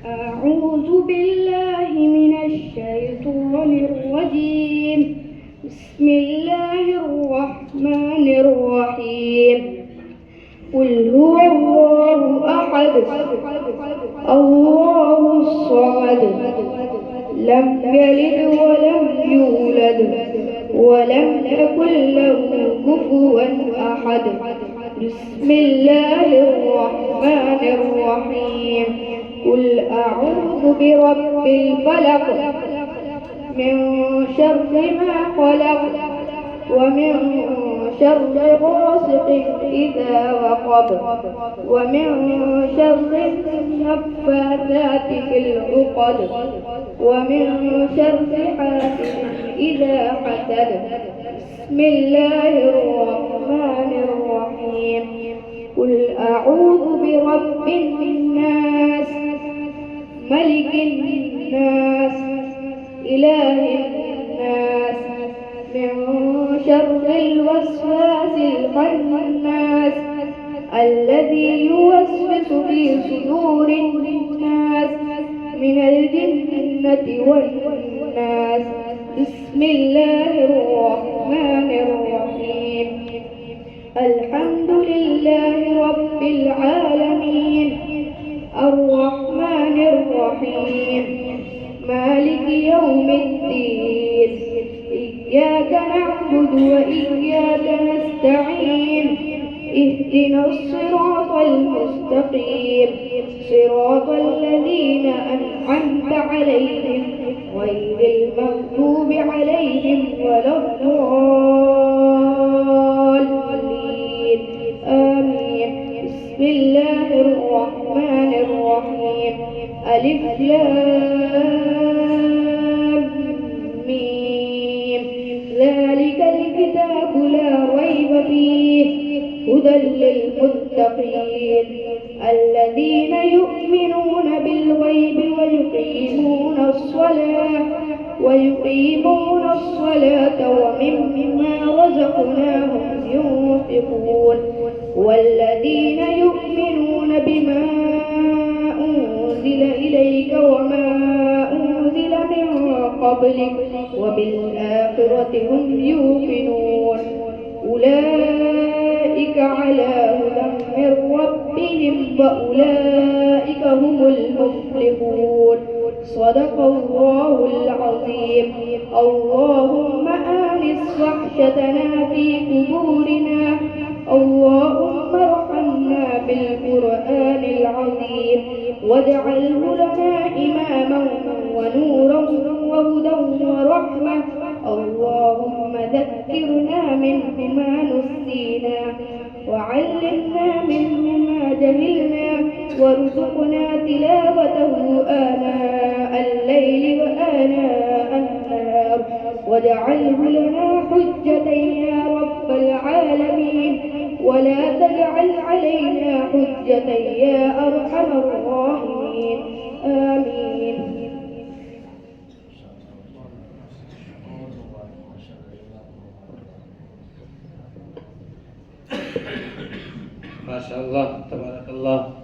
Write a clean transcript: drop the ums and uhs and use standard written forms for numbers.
أعوذ بالله من الشيطان الرجيم. بسم الله الرحمن الرحيم. قل هو الله أحد الله الصمد لم يلد ولم يولد ولم يكن له كفوا أحد. بسم الله الرحمن الرحيم. قل أعوذ برب الفلق من شر ما خلق ومن شر غاسق إذا وقب ومن شر النفاثات في العقد ومن شر حاسد إذا حسد. بسم الله الرحمن الرحيم. قل أعوذ برب الناس ملك الناس إله الناس من شر الوسواس الخناس الذي يوسوس في صدور الناس من الجنة والناس. بسم الله الرحمن الرحيم. الحمد لله رب العالمين الرحمن الرحيم مالك يوم الدين. إياك نعبد وإياك نستعين. اهدنا الصراط المستقيم صراط الذين أنعمت عليهم غير المغضوب عليهم ولا الضالين آمين. بسم الله الرحمن الرحيم. ألف لام ميم. ذلك الكتاب لا ريب فيه هدى للمتقين الذين يؤمنون بالغيب ويقيمون الصلاة ومما رزقناهم ينفقون والذين يؤمنون بما أنزل إليك وما أنزل من قبلك وبالآخرة هم يوقنون أولئك على هدى من ربهم وأولئك هم المفلحون. صدق الله العظيم. اللهم آنس وحشتنا في قبورنا. اللهم ارحمنا بالقرآن العظيم واجعله لنا إماما ونورا وهدى ورحمة. اللهم ذكرنا منه ما نسينا وعلمنا منه ما جهلنا وارزقنا تلاوته آناء الليل وآناء النهار واجعله لنا حجة يا رب العالمين ولا تجعل علينا حجة يا أرحم الراحمين آمين. ما شاء الله تبارك الله.